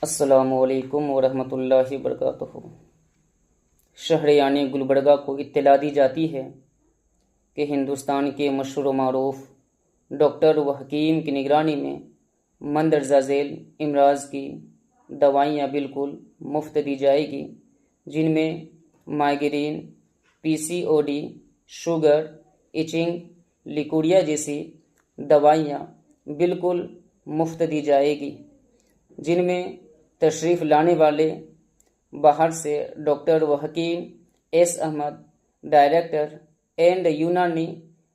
السلام علیکم ورحمۃ اللہ وبرکاتہ۔ شہریان گلبرگہ کو اطلاع دی جاتی ہے کہ ہندوستان کے مشہور و معروف ڈاکٹر و حکیم کی نگرانی میں مندرجہ ذیل امراض کی دوائیاں بالکل مفت دی جائے گی، جن میں migraine, PCOD، sugar, itching, leucorrhoea جیسی دوائیاں بالکل مفت دی جائے گی، جن میں تشریف لانے والے باہر سے ڈاکٹر و حکیم ایس احمد، ڈائریکٹر اینڈ یونانی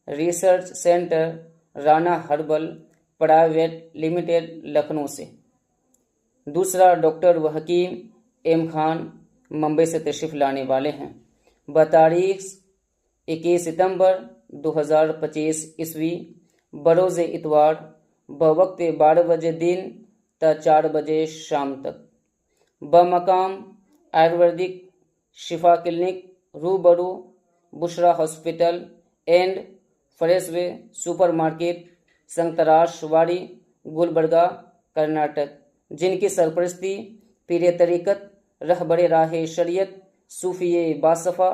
research centre Rana herbal private limited Lucknow سے۔ دوسرا، ڈاکٹر و حکیم ایم خان ممبئی سے تشریف لانے والے ہیں۔ بتاریخ 21 ستمبر 2025 عیسوی بروز اتوار بوقت 12 بجے دن تا 4 بجے شام تک، بمقام آیورویدک شفا کلینک روبرو Bushra hospital and fresh way supermarket, Santrash Wadi, Gulbarga, Karnataka, جن کی سرپرستی پیر طریقت رہبر راہ شریعت صوفی باصفا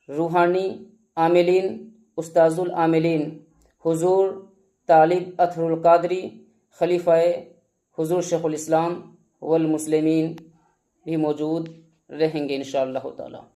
روحانی عاملین استاذ العاملین حضور طالب اطہر القادری خلیفہ حضور شیخ الاسلام والمسلمین بھی موجود رہیں گے انشاءاللہ تعالی۔